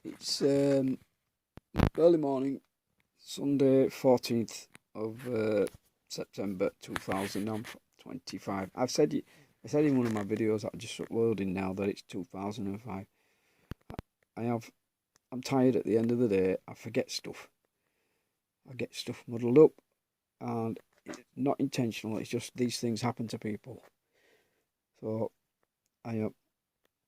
It's early morning, Sunday, 14th of September 2025. I said in one of my videos that I'm just uploading now that it's 2005. I'm tired at the end of the day. I forget stuff. I get stuff muddled up, and it's not intentional. It's just these things happen to people. So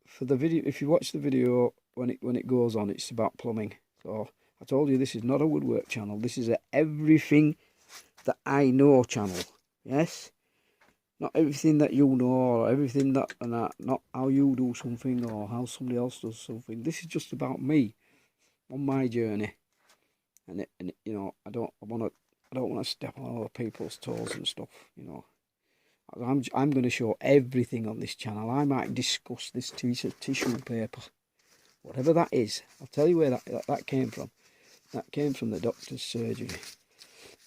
for the video, if you watch the video when it goes on, it's about plumbing. So I told you this is not a woodwork channel. This is a everything that I know channel. Yes, not everything that you know or everything that and that. Not how you do something or how somebody else does something. This is just about me on my journey. And you know, I don't want to step on other people's toes and stuff. You know, I'm going to show everything on this channel. I might discuss this piece of tissue paper, whatever that is. I'll tell you where that came from. That came from the doctor's surgery,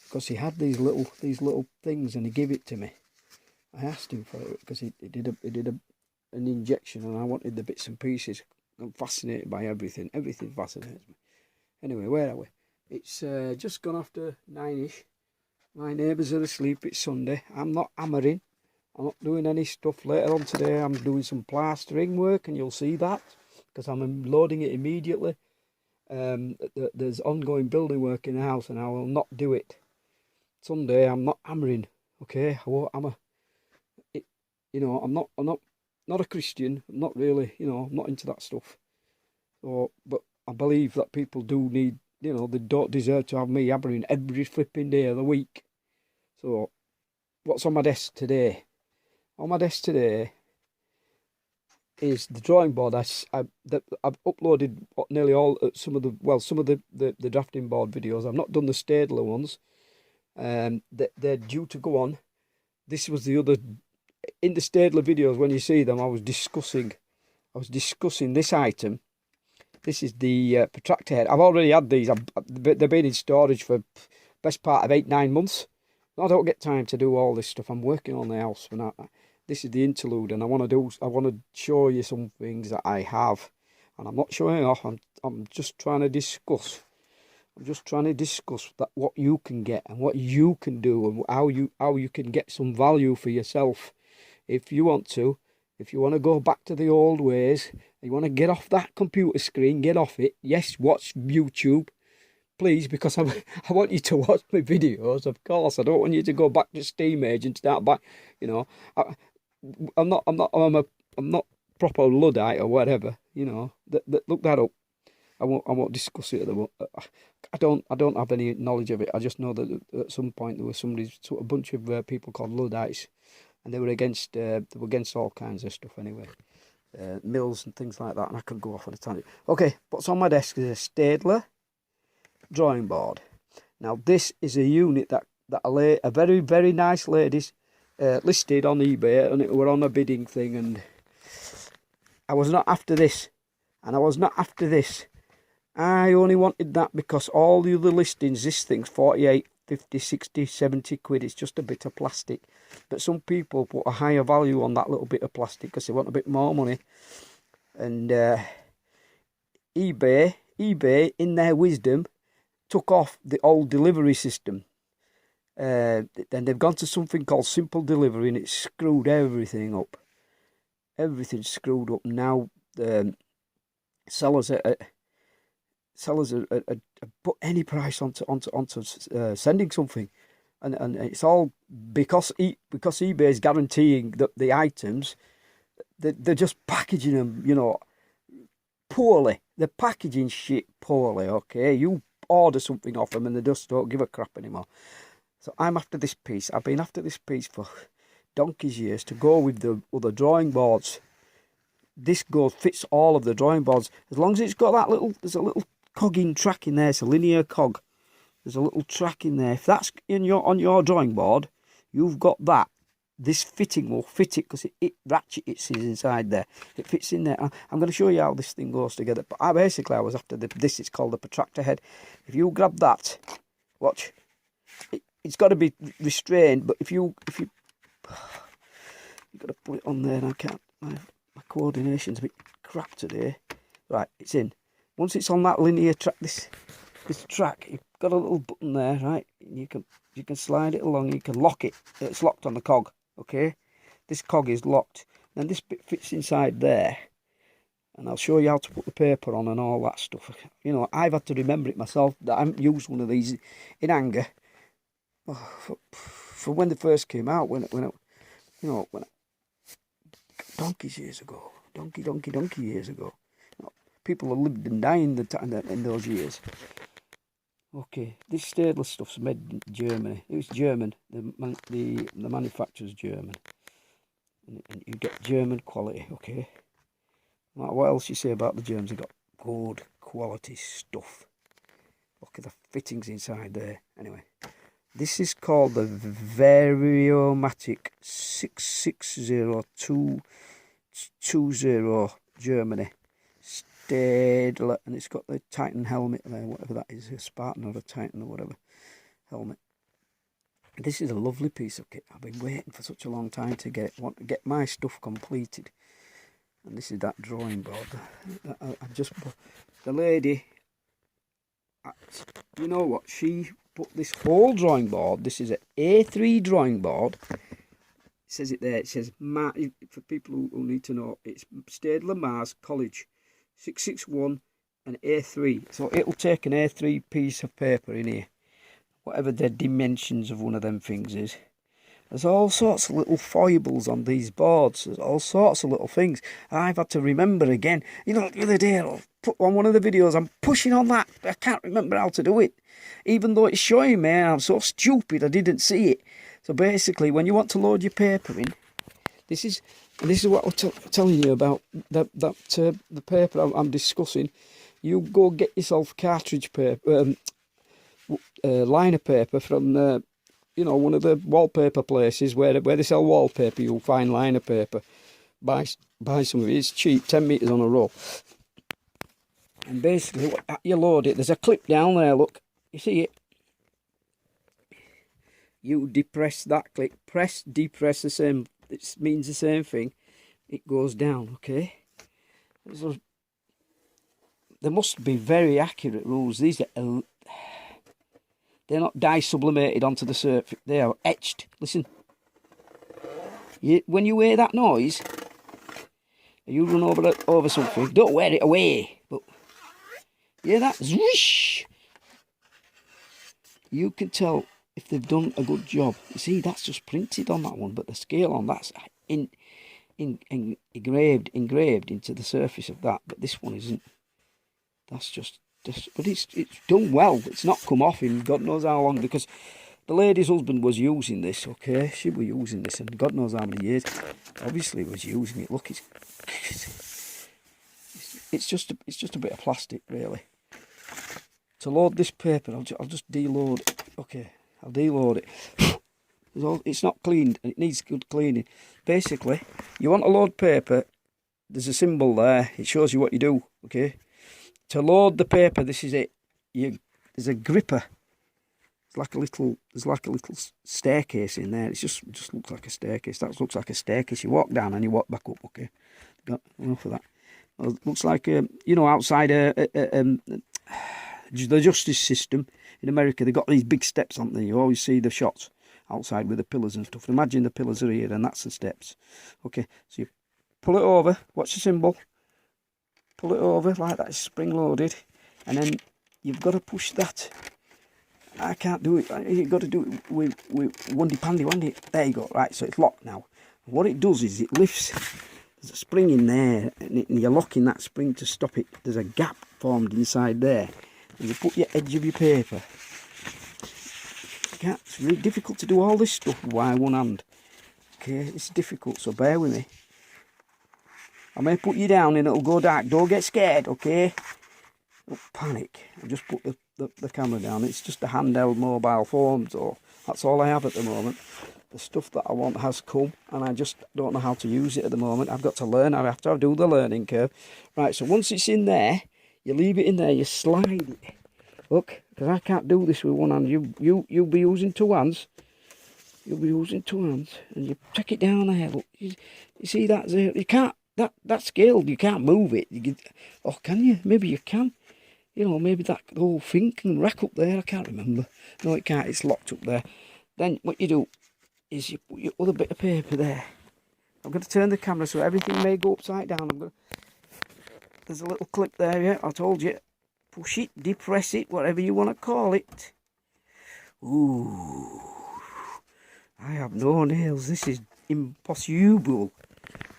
because he had these little things and he gave it to me. I asked him for it because he did an injection and I wanted the bits and pieces. I'm fascinated by everything. Everything fascinates me. Anyway, where are we? It's just gone after 9ish. My neighbours are asleep. It's Sunday. I'm not hammering. I'm not doing any stuff later on today. I'm doing some plastering work, and you'll see that because I'm loading it immediately. There's ongoing building work in the house, and I will not do it. Sunday, I'm not hammering. Okay, I won't hammer. You know, I'm not a Christian. I'm not really. You know, I'm not into that stuff. So, but I believe that people do need. You know, they don't deserve to have me hammering every flipping day of the week. So, what's on my desk today? On my desk today is the drawing board. I've uploaded nearly all some of the drafting board videos. I've not done the Staedtler ones. They're due to go on. This was the other in the Staedtler videos. When you see them, I was discussing this item. This is the Protractor Head. I've already had these. They've been in storage for best part of 8-9 months. I don't get time to do all this stuff. I'm working on the house. This is the interlude, and I want to show you some things that I have, and I'm not showing off. I'm just trying to discuss. I'm just trying to discuss that what you can get and what you can do and how you can get some value for yourself, if you want to. If you want to go back to the old ways, you want to get off that computer screen, get off it. Yes, watch YouTube, please, because I want you to watch my videos. Of course, I don't want you to go back to Steam Age and start back. You know, I'm not proper Luddite or whatever. You know, look that up. I won't discuss it at the moment. I don't have any knowledge of it. I just know that at some point there was a bunch of people called Luddites. And they were against all kinds of stuff anyway, mills and things like that. And I could go off on a tangent. Okay, what's on my desk is a Staedtler drawing board. Now this is a unit that a very, very nice ladies listed on eBay, and it were on a bidding thing. And I was not after this, and I was not after this. I only wanted that because all the other listings, this thing's 48, 50, 60, 70 quid. It's just a bit of plastic. But some people put a higher value on that little bit of plastic because they want a bit more money. And eBay, in their wisdom, took off the old delivery system. Then they've gone to something called simple delivery, and it's screwed everything up. Everything's screwed up. Now sellers are put any price onto sending something, and it's all because eBay is guaranteeing that the items, they're just packaging them, you know, poorly. They're packaging shit poorly. Okay, you order something off them and they just don't give a crap anymore. So I'm after this piece. I've been after this piece for donkey's years to go with the other drawing boards. This fits all of the drawing boards as long as it's got that there's a little cogging track in there. It's a linear cog. There's a little track in there. If that's on your drawing board, you've got that. This fitting will fit it because it ratchets inside there. It fits in there. I'm going to show you how this thing goes together. But I was after this. It's called the Protractor Head. If you grab that, watch. It's got to be restrained. But if you you've got to put it on there. And I can't. My coordination's a bit crap today. Right, it's in. once it's on that linear track, this track, you've got a little button there, right? You can slide it along. You can lock it. It's locked on the cog. Okay, this cog is locked. Then this bit fits inside there, and I'll show you how to put the paper on and all that stuff. You know, I've had to remember it myself that I haven't used one of these in anger. For when they first came out, donkeys years ago, donkey years ago. People have lived and died in those years. Okay, this Staedtler stuff's made in Germany. It was German. The manufacturer's German, and you get German quality. Okay. No matter what else you say about the Germans, they got good quality stuff. Look at the fittings inside there. Anyway, this is called the Variomatic 660220 Germany. Staedtler, and it's got the Titan helmet there, whatever that is, a Spartan or a Titan or whatever helmet. This is a lovely piece of kit. I've been waiting for such a long time to want to get my stuff completed. And this is that drawing board. The lady, you know what, she put this whole drawing board, this is an A3 drawing board. It says it there, it says, for people who need to know, it's Staedtler Mars College 661 and A3. So it'll take an A3 piece of paper in here, whatever the dimensions of one of them things is. There's all sorts of little foibles on these boards. There's all sorts of little things I've had to remember again. You know, the other day I put on one of the videos, I'm pushing on that. I can't remember how to do it. Even though it's showing me, I'm so stupid I didn't see it. So basically, when you want to load your paper in, this is what I'm telling you about the paper I'm discussing. You go get yourself cartridge paper, liner paper from you know, one of the wallpaper places where they sell wallpaper. You'll find liner paper. Buy some of it. It's cheap, 10 metres on a roll. And basically, you load it. There's a clip down there. Look, you see it. You depress that clip. Press, depress, the same. It means the same thing. It goes down. Okay. So, there must be very accurate rules. These are. They're not dye sublimated onto the surface. They are etched. Listen. When you hear that noise, you run over something. Don't wear it away. But yeah, that zwish. You can tell if they've done a good job. You see, that's just printed on that one, but the scale on that's engraved into the surface of that. But this one isn't. That's just. But it's done well. It's not come off in God knows how long, because the lady's husband was using this. Okay, she was using this, and God knows how many years. Obviously, was using it. Look, it's just a bit of plastic, really. To load this paper, I'll just deload it. Okay, I'll deload it. It's not cleaned, and it needs good cleaning. Basically, you want to load paper. There's a symbol there. It shows you what you do. Okay. To load the paper, this is it. There's a gripper. There's like a little staircase in there. It just looks like a staircase. That looks like a staircase. You walk down and you walk back up. Okay, got enough of that. Well, it looks like you know, outside the justice system in America, they've got these big steps on there. You always see the shots outside with the pillars and stuff. Imagine the pillars are here, and that's the steps. Okay, so you pull it over. Watch the symbol. Pull it over like that, it's spring loaded, and then you've got to push that. I can't do it. You've got to do it with wandy. There you go. Right, so it's locked now. What it does is it lifts. There's a spring in there, and you're locking that spring to stop it. There's a gap formed inside there, and you put your edge of your paper. It's really difficult to do all this stuff by one hand. Okay, it's difficult, so bear with me. I may put you down and it'll go dark. Don't get scared, okay? Don't panic. I'll just put the camera down. It's just a handheld mobile phone, so that's all I have at the moment. The stuff that I want has come, and I just don't know how to use it at the moment. I've got to learn. I have to do the learning curve. Right, so once it's in there, you leave it in there, you slide it. Look, because I can't do this with one hand. You'll be using two hands. You'll be using two hands, and you take it down there. Look, you see that there? You can't. That scale, you can't move it. Oh, can you? Maybe you can. You know, maybe that whole thing can rack up there. I can't remember. No, it can't. It's locked up there. Then what you do is you put your other bit of paper there. I'm going to turn the camera so everything may go upside down. There's a little clip there, yeah, I told you. Push it, depress it, whatever you want to call it. Ooh, I have no nails. This is impossible.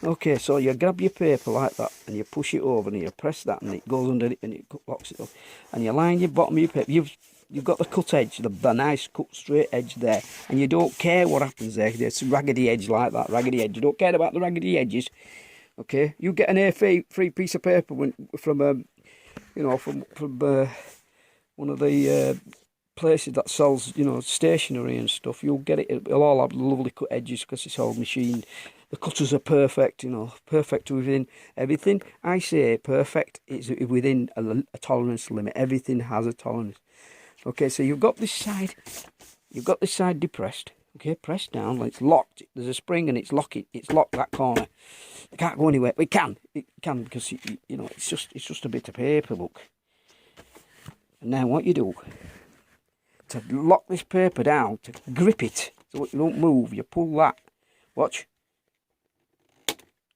Okay, so you grab your paper like that and you push it over and you press that and it goes under it and it locks it up. And you line your bottom of your paper. You've got the cut edge, the nice cut straight edge there, and you don't care what happens there. It's a raggedy edge like that, raggedy edge. You don't care about the raggedy edges. Okay, you get an A3 piece of paper from you know, from one of the places that sells, you know, stationery and stuff. You'll get it. It'll all have lovely cut edges because it's all machined. The cutters are perfect, you know, perfect within everything. I say perfect is within a tolerance limit. Everything has a tolerance. Okay, so you've got this side depressed. Okay, pressed down, like it's locked. There's a spring and it's locking. It's locked that corner. It can't go anywhere. It can because you know it's just a bit of paper. Look. And now what you do to lock this paper down, to grip it so you don't move, you pull that. Watch.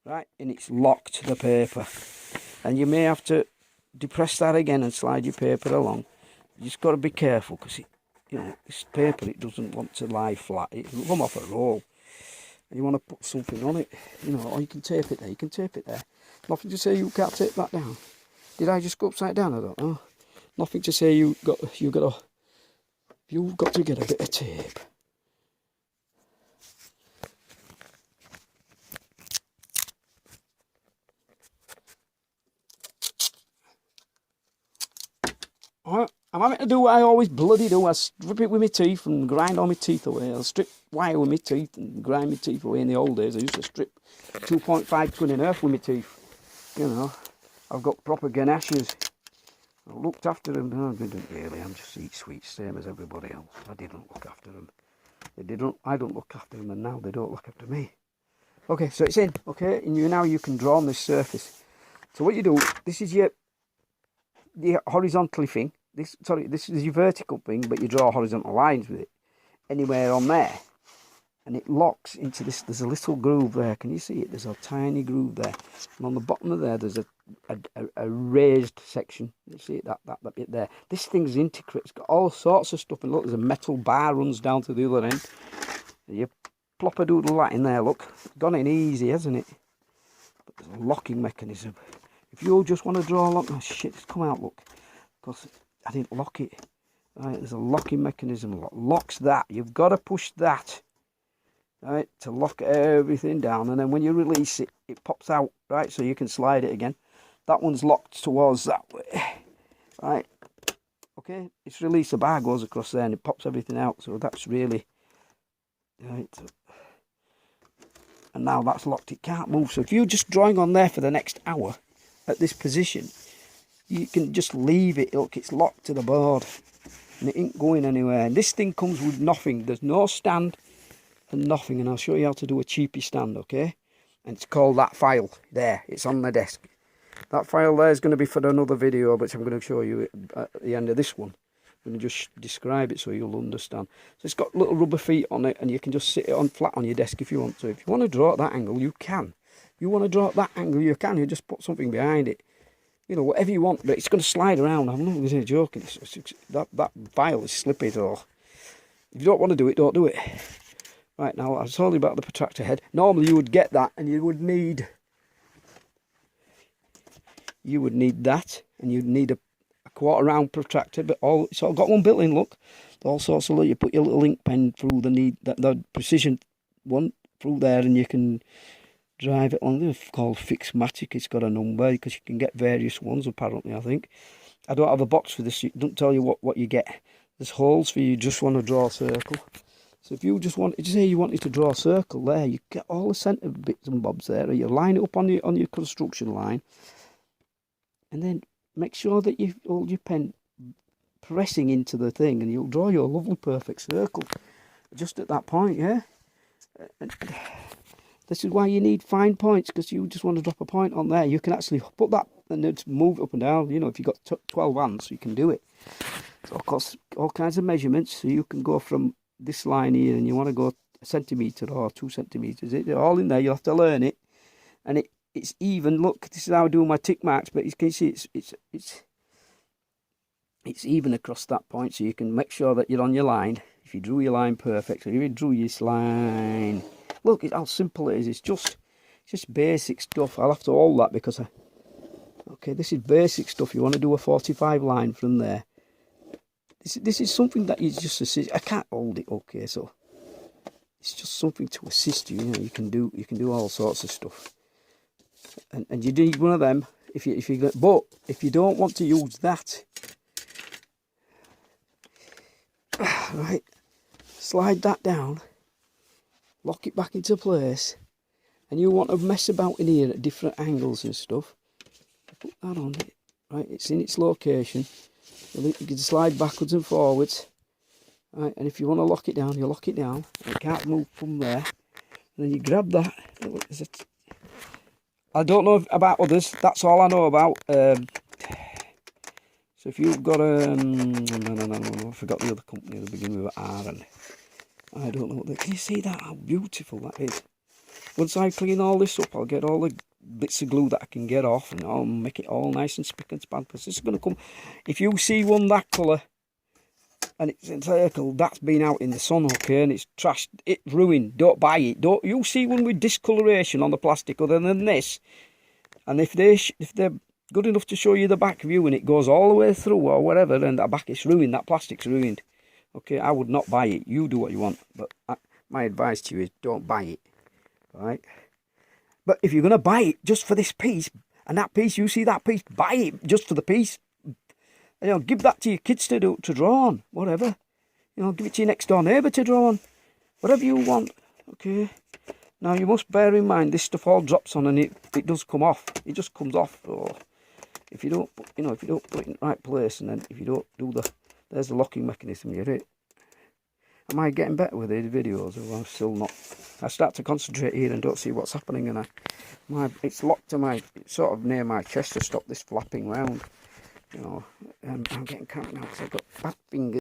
Right, and it's locked the paper. And you may have to depress that again and slide your paper along. You just got to be careful because you know, this paper, it doesn't want to lie flat. It'll come off a roll. And you want to put something on it, you know, or you can tape it there. You can tape it there. Nothing to say you can't tape that down. Did I just go upside down? I don't know. Nothing to say you've got to get a bit of tape. I'm having to do what I always bloody do. I strip it with my teeth and grind all my teeth away. I'll strip wire with my teeth and grind my teeth away. In the old days, I used to strip 2.5 ton in earth with my teeth. You know, I've got proper ganashes. I looked after them. No, I didn't really. I'm just eat sweets, same as everybody else. I didn't look after them. I don't look after them, and now they don't look after me. Okay, so it's in. Okay, and now you can draw on this surface. So what you do, this is your horizontally thing. This is your vertical thing, but you draw horizontal lines with it anywhere on there, and it locks into this. There's a little groove there. Can you see it? There's a tiny groove there, and on the bottom of there, there's a raised section. You see it? That bit there. This thing's integrated. It's got all sorts of stuff, and look, there's a metal bar runs down to the other end. You plop a doodle that in there. Look, gone in easy, hasn't it? But there's a locking mechanism. If you just want to draw a lock, oh shit, it's come out. Look, because I didn't lock it. Right, there's a locking mechanism. Locks that. You've got to push that, right, to lock everything down. And then when you release it, it pops out, right, so you can slide it again. That one's locked towards that way, right. Okay, it's released. The bar goes across there and it pops everything out. So that's really right. And now that's locked. It can't move. So if you're just drawing on there for the next hour at this position, you can just leave it. Look, it's locked to the board and it ain't going anywhere. And this thing comes with nothing. There's no stand and nothing. And I'll show you how to do a cheapy stand, okay? And it's called that file there. It's on the desk. That file there is going to be for another video, but I'm going to show you it at the end of this one. I'm going to just describe it so you'll understand. So it's got little rubber feet on it, and you can just sit it on flat on your desk if you want to. If you want to draw at that angle, you can. If you want to draw at that angle, you can. You just put something behind it. You know, whatever you want, but it's going to slide around. I'm not really joking. That file is slippy, so if you don't want to do it, don't do it. Right, now, I told you about the protractor head. Normally, you would get that, and you would need that, and you'd need a quarter round protractor, but it's all got one built in. Look, all sorts of, you put your little ink pen through the precision one through there, and you can drive it on. It's called Fixmatic. It's got a number because you can get various ones apparently. I think I don't have a box for this. It doesn't tell you what you get. There's holes for you just want to draw a circle. So if you just wanted to say you wanted to draw a circle there, you get all the centre bits and bobs there. You line it up on your construction line, and then make sure that you hold your pen pressing into the thing, and you'll draw your lovely perfect circle just at that point. Yeah. And this is why you need fine points, because you just want to drop a point on there. You can actually put that and then move up and down. You know, if you've got 12 hands, you can do it. So of course, all kinds of measurements. So you can go from this line here, and you want to go a centimetre or 2 centimetres. They're all in there. You have to learn it, and it's even. Look, this is how I do my tick marks. But you can see it's even across that point, so you can make sure that you're on your line. If you drew your line perfect, so if you drew this line, look at how simple it is. It's just basic stuff. I'll have to hold that because okay, this is basic stuff. You want to do a 45 line from there. This is something that you just assist. I can't hold it. Okay, so it's just something to assist you. You know, you can do all sorts of stuff, and you need one of them if but if you don't want to use that, right, slide that down, lock it back into place, and you want to mess about in here at different angles and stuff, put that on it, right, it's in its location, you can slide backwards and forwards, right, and if you want to lock it down, you lock it down, and it can't move from there, and then you grab that. I don't know about others, that's all I know about. So if you've got no, I forgot the other company that begin with R, and I don't know. Can you see that? How beautiful that is. Once I clean all this up, I'll get all the bits of glue that I can get off, and I'll make it all nice and spick and span. Because this is going to come. If you see one that colour, and it's in circle, that's been out in the sun, okay, and it's trashed, it's ruined. Don't buy it. Don't you see one with discoloration on the plastic other than this? And if they're good enough to show you the back view and it goes all the way through or whatever, and that back is ruined, that plastic's ruined. Okay, I would not buy it. You do what you want, but my advice to you is don't buy it, right? But if you're going to buy it just for this piece, and that piece, you see that piece, buy it just for the piece. You know, give that to your kids to draw on, whatever. You know, give it to your next door neighbour to draw on, whatever you want, okay? Now, you must bear in mind, this stuff all drops on and it does come off. It just comes off, or if you don't, you know, if you don't put it in the right place, and then if you don't do there's the locking mechanism, you're it. Am I getting better with these videos, or I'm still not? I start to concentrate here and don't see what's happening, and it's locked to it's sort of near my chest to stop this flapping round. You know, I'm getting cramped now because I've got bad fingers.